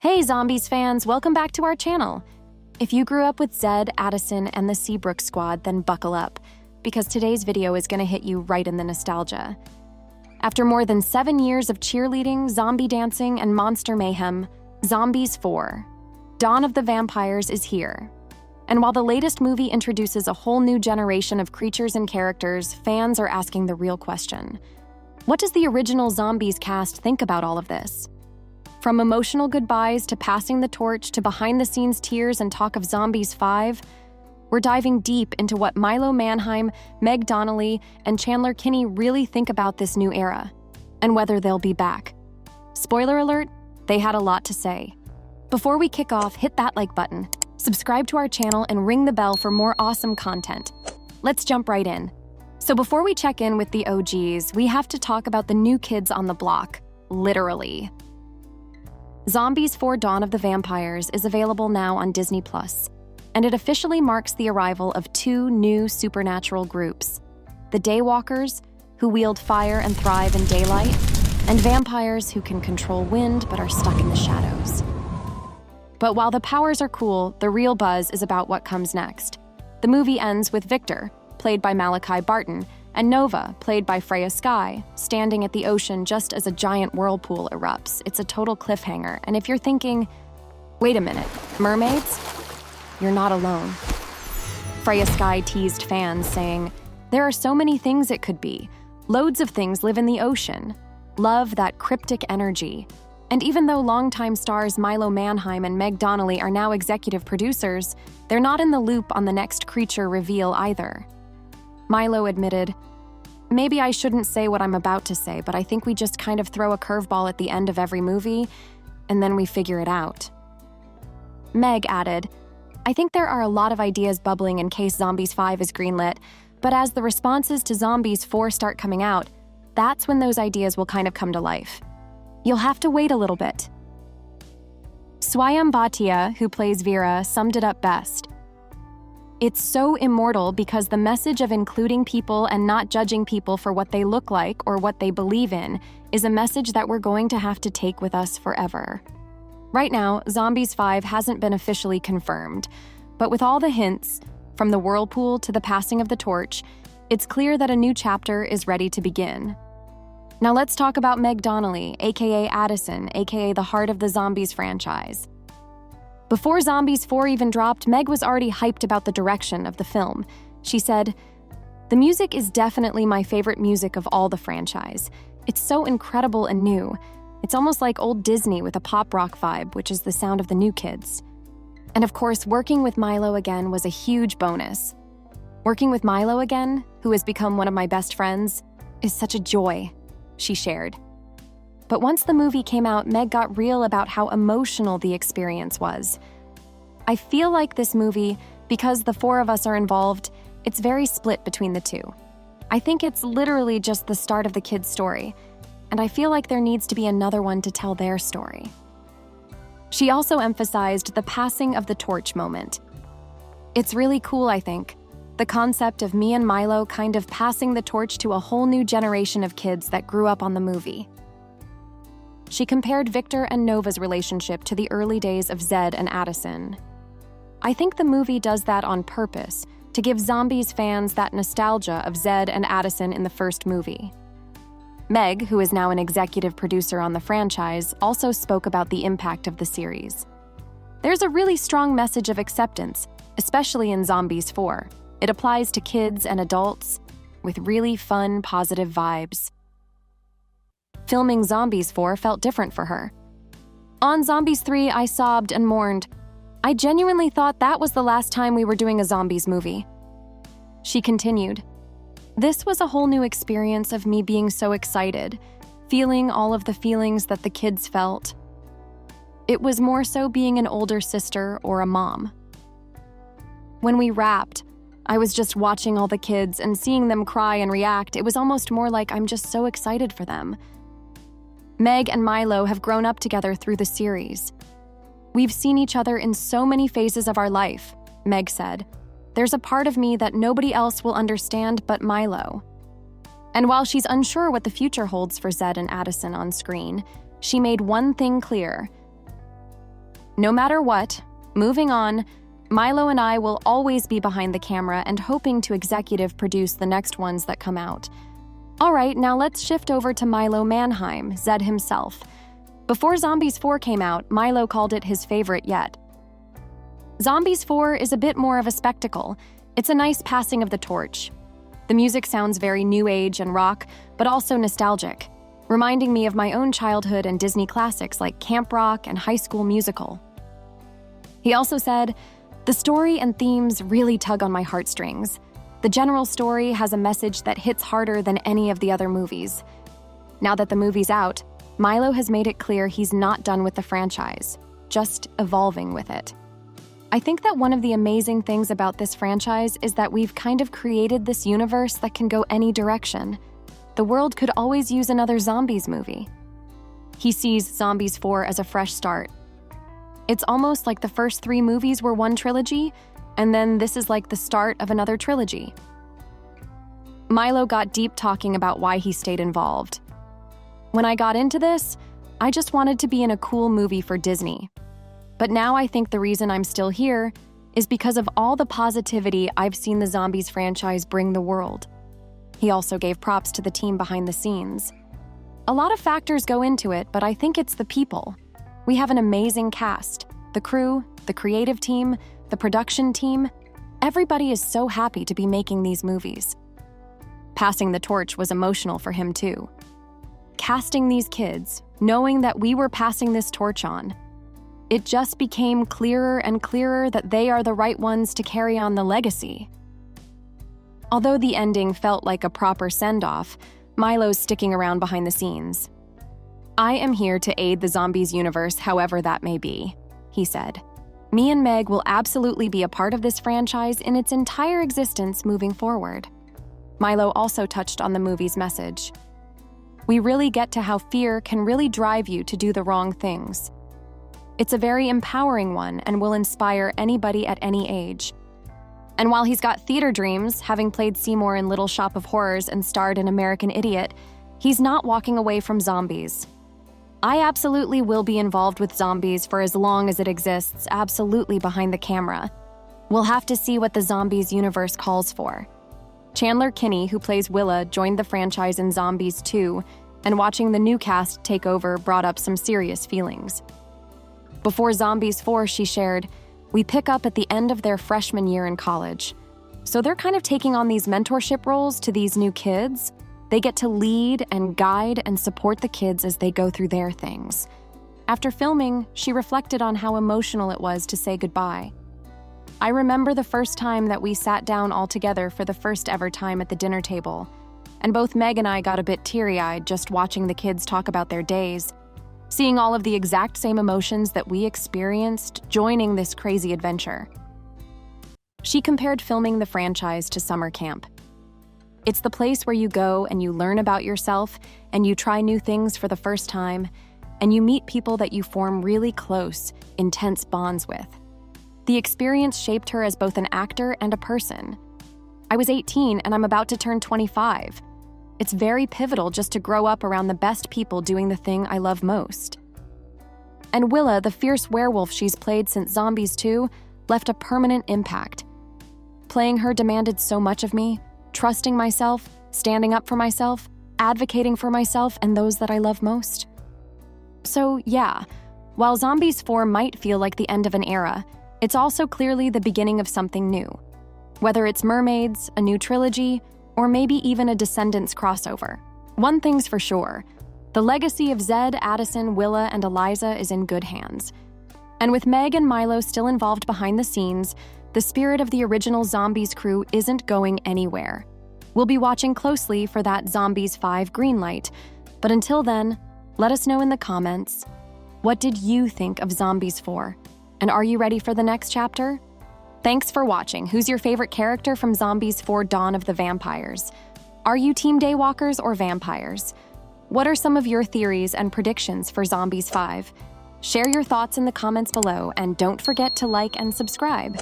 Hey Zombies fans, welcome back to our channel. If you grew up with Zed, Addison, and the Seabrook squad, then buckle up, because today's video is gonna hit you right in the nostalgia. After more than 7 years of cheerleading, zombie dancing, and monster mayhem, Zombies 4: Dawn of the Vampires is here. And while the latest movie introduces a whole new generation of creatures and characters, fans are asking the real question. What does the original Zombies cast think about all of this? From emotional goodbyes to passing the torch to behind-the-scenes tears and talk of Zombies 5, we're diving deep into what Milo Manheim, Meg Donnelly, and Chandler Kinney really think about this new era, and whether they'll be back. Spoiler alert, they had a lot to say. Before we kick off, hit that like button, subscribe to our channel, and ring the bell for more awesome content. Let's jump right in. So before we check in with the OGs, we have to talk about the new kids on the block, literally. Zombies 4: Dawn of the Vampires is available now on Disney+, and it officially marks the arrival of 2 new supernatural groups: the Daywalkers, who wield fire and thrive in daylight, and vampires who can control wind but are stuck in the shadows. But while the powers are cool, the real buzz is about what comes next. The movie ends with Victor, played by Malachi Barton, and Nova, played by Freya Skye, standing at the ocean just as a giant whirlpool erupts. It's a total cliffhanger, and if you're thinking, wait a minute, mermaids? You're not alone. Freya Skye teased fans, saying, there are so many things it could be. Loads of things live in the ocean. Love that cryptic energy. And even though longtime stars Milo Manheim and Meg Donnelly are now executive producers, they're not in the loop on the next creature reveal either. Milo admitted, maybe I shouldn't say what I'm about to say, but I think we just kind of throw a curveball at the end of every movie, and then we figure it out. Meg added, I think there are a lot of ideas bubbling in case Zombies 5 is greenlit, but as the responses to Zombies 4 start coming out, that's when those ideas will kind of come to life. You'll have to wait a little bit. Swayam Bhatia, who plays Vera, summed it up best. It's so immortal because the message of including people and not judging people for what they look like or what they believe in is a message that we're going to have to take with us forever. Right now, Zombies 5 hasn't been officially confirmed, but with all the hints, from the whirlpool to the passing of the torch, it's clear that a new chapter is ready to begin. Now let's talk about Meg Donnelly, aka Addison, aka the heart of the Zombies franchise. Before Zombies 4 even dropped, Meg was already hyped about the direction of the film. She said, the music is definitely my favorite music of all the franchise. It's so incredible and new. It's almost like old Disney with a pop rock vibe, which is the sound of the new kids. And of course, working with Milo again was a huge bonus. Working with Milo again, who has become one of my best friends, is such a joy, she shared. But once the movie came out, Meg got real about how emotional the experience was. I feel like this movie, because the 4 of us are involved, it's very split between the 2. I think it's literally just the start of the kids' story, and I feel like there needs to be another one to tell their story. She also emphasized the passing of the torch moment. It's really cool, I think, the concept of me and Milo kind of passing the torch to a whole new generation of kids that grew up on the movie. She compared Victor and Nova's relationship to the early days of Zed and Addison. I think the movie does that on purpose, to give Zombies fans that nostalgia of Zed and Addison in the first movie. Meg, who is now an executive producer on the franchise, also spoke about the impact of the series. There's a really strong message of acceptance, especially in Zombies 4. It applies to kids and adults, with really fun, positive vibes. Filming Zombies 4 felt different for her. On Zombies 3, I sobbed and mourned. I genuinely thought that was the last time we were doing a Zombies movie. She continued, this was a whole new experience of me being so excited, feeling all of the feelings that the kids felt. It was more so being an older sister or a mom. When we wrapped, I was just watching all the kids and seeing them cry and react. It was almost more like I'm just so excited for them. Meg and Milo have grown up together through the series. We've seen each other in so many phases of our life, Meg said. There's a part of me that nobody else will understand but Milo. And while she's unsure what the future holds for Zed and Addison on screen, she made one thing clear. No matter what, moving on, Milo and I will always be behind the camera and hoping to executive produce the next ones that come out. All right, now let's shift over to Milo Manheim, Zed himself. Before Zombies 4 came out, Milo called it his favorite yet. Zombies 4 is a bit more of a spectacle. It's a nice passing of the torch. The music sounds very new age and rock, but also nostalgic, reminding me of my own childhood and Disney classics like Camp Rock and High School Musical. He also said, "The story and themes really tug on my heartstrings. The general story has a message that hits harder than any of the other movies." Now that the movie's out, Milo has made it clear he's not done with the franchise, just evolving with it. I think that one of the amazing things about this franchise is that we've kind of created this universe that can go any direction. The world could always use another Zombies movie. He sees Zombies 4 as a fresh start. It's almost like the first 3 movies were one trilogy, and then this is like the start of another trilogy. Milo got deep talking about why he stayed involved. "When I got into this, I just wanted to be in a cool movie for Disney. But now I think the reason I'm still here is because of all the positivity I've seen the Zombies franchise bring the world." He also gave props to the team behind the scenes. "A lot of factors go into it, but I think it's the people. We have an amazing cast. The crew, the creative team, the production team. Everybody is so happy to be making these movies." Passing the torch was emotional for him too. Casting these kids, knowing that we were passing this torch on, it just became clearer and clearer that they are the right ones to carry on the legacy. Although the ending felt like a proper send-off, Milo's sticking around behind the scenes. "I am here to aid the Zombies universe however that may be," he said. "Me and Meg will absolutely be a part of this franchise in its entire existence moving forward." Milo also touched on the movie's message. "We really get to how fear can really drive you to do the wrong things. It's a very empowering one and will inspire anybody at any age." And while he's got theater dreams, having played Seymour in Little Shop of Horrors and starred in American Idiot, he's not walking away from Zombies. "I absolutely will be involved with Zombies for as long as it exists, absolutely behind the camera. We'll have to see what the Zombies universe calls for." Chandler Kinney, who plays Willa, joined the franchise in Zombies 2, and watching the new cast take over brought up some serious feelings. Before Zombies 4, she shared, "We pick up at the end of their freshman year in college. So they're kind of taking on these mentorship roles to these new kids. They get to lead and guide and support the kids as they go through their things." After filming, she reflected on how emotional it was to say goodbye. "I remember the first time that we sat down all together for the first ever time at the dinner table, and both Meg and I got a bit teary-eyed just watching the kids talk about their days, seeing all of the exact same emotions that we experienced joining this crazy adventure." She compared filming the franchise to summer camp. It's the place where you go and you learn about yourself and you try new things for the first time, and you meet people that you form really close, intense bonds with. The experience shaped her as both an actor and a person. "I was 18 and I'm about to turn 25. It's very pivotal just to grow up around the best people doing the thing I love most." And Willa, the fierce werewolf she's played since Zombies 2, left a permanent impact. Playing her demanded so much of me, trusting myself, standing up for myself, advocating for myself and those that I love most. So yeah, while Zombies 4 might feel like the end of an era, it's also clearly the beginning of something new. Whether it's mermaids, a new trilogy, or maybe even a Descendants crossover. One thing's for sure, the legacy of Zed, Addison, Willa, and Eliza is in good hands. And with Meg and Milo still involved behind the scenes, the spirit of the original Zombies crew isn't going anywhere. We'll be watching closely for that Zombies 5 green light, but until then, let us know in the comments, what did you think of Zombies 4? And are you ready for the next chapter? Thanks for watching. Who's your favorite character from Zombies 4 Dawn of the Vampires? Are you Team Daywalkers or Vampires? What are some of your theories and predictions for Zombies 5? Share your thoughts in the comments below and don't forget to like and subscribe.